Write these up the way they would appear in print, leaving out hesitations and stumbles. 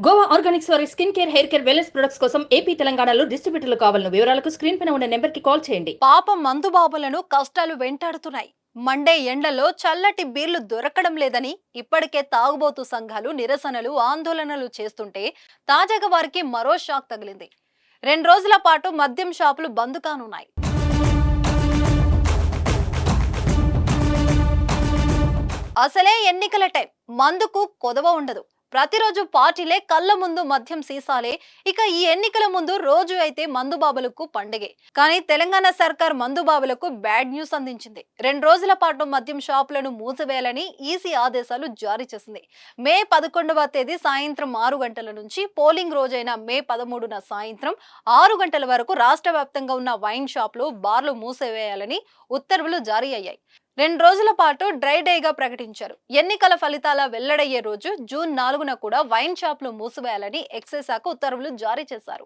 Goa Organics వారి skin care, hair care, wellness products కోసం AP, తెలంగాణలో డిస్ట్రిబ్యూటర్లు కావాలను వివరాలకు స్క్రీన్ పైన ఉన్న నెంబర్కి కాల్ చేయండి. పాపం మందుబాబులను కష్టాలు వెంటాడుతున్నాయి. మండే ఎండలో చల్లటి బీర్లు దొరకడం లేదని ఇప్పటికే తాగుబోతు సంఘాలు నిరసనలు, ఆందోళనలు చేస్తుంటే తాజాగా వారికి మరో షాక్ తగిలింది. 2 రోజుల పాటు మద్యం షాపులు బంద్ కానున్నాయి. అసలే ఎన్నికల టైం, మందుకు కొదవ ఉండదు. ప్రతిరోజు పార్టీలే, కళ్ళ ముందు మద్యం సీసాలే. ఇక ఈ ఎన్నికల ముందు రోజు అయితే మందుబాబులకు పండగే. కానీ తెలంగాణ సర్కార్ మందుబాబులకు బ్యాడ్ న్యూస్ అందించింది. 2 రోజుల పాటు మద్యం షాపులను మూసివేయాలని ఈసీ ఆదేశాలు జారీ చేసింది. మే 11వ తేదీ సాయంత్రం 6 గంటల నుంచి పోలింగ్ రోజైన మే 13న సాయంత్రం 6 గంటల వరకు రాష్ట్ర వ్యాప్తంగా ఉన్న వైన్ షాపులు, బార్లు మూసివేయాలని ఉత్తర్వులు జారీ అయ్యాయి. 2 రోజుల పాటు డ్రై డేగా ప్రకటించారు. ఎన్నికల ఫలితాల వెల్లడయ్యే రోజు జూన్ 4న కూడా వైన్ షాపులు మూసివేయాలని ఎక్సైజ్ శాఖ ఉత్తర్వులు జారీ చేశారు.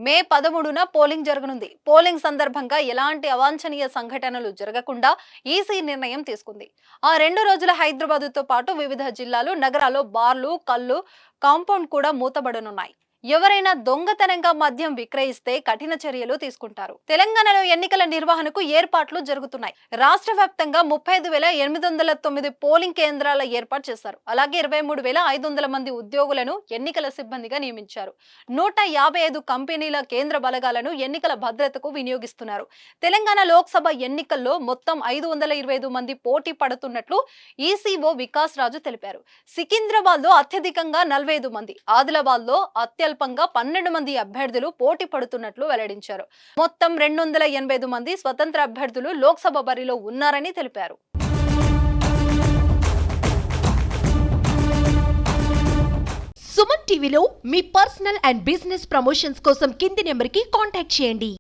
మే 13న పోలింగ్ జరగనుంది. పోలింగ్ సందర్భంగా ఎలాంటి అవాంఛనీయ సంఘటనలు జరగకుండా ఈసీ నిర్ణయం తీసుకుంది. ఆ 2 రోజుల హైదరాబాద్తో పాటు వివిధ జిల్లాలు, నగరాల్లో బార్లు, కళ్ళు కాంపౌండ్ కూడా మూతబడనున్నాయి. ఎవరైనా దొంగతనంగా మద్యం విక్రయిస్తే కఠిన చర్యలు తీసుకుంటారు. తెలంగాణలో ఎన్నికల నిర్వహణకు ఏర్పాట్లు జరుగుతున్నాయి. రాష్ట్ర వ్యాప్తంగా 35,809 పోలింగ్ కేంద్రాల ఏర్పాటు చేశారు. అలాగే 23,500 మంది ఉద్యోగులను ఎన్నికల సిబ్బందిగా నియమించారు. 155 కంపెనీల కేంద్ర బలగాలను ఎన్నికల భద్రతకు వినియోగిస్తున్నారు. తెలంగాణ లోక్సభ ఎన్నికల్లో మొత్తం 525 మంది పోటీ పడుతున్నట్లు ఈసీఓ వికాస్ రాజు తెలిపారు. సికింద్రాబాద్ లో అత్యధికంగా 45 మంది, ఆదిలాబాద్ లో అత్యల్పంగా 12 మంది అభ్యర్థులు పోటీ పడుతున్నట్లు వెల్లడించారు. మొత్తం 285 మంది స్వతంత్ర అభ్యర్థులు లోక్సభ బరిలో ఉన్నారని తెలిపారు. సుమన్ టీవీలో మీ పర్సనల్ అండ్ బిజినెస్ ప్రమోషన్స్ కోసం కింది నెంబర్కి కాంటాక్ట్ చేయండి.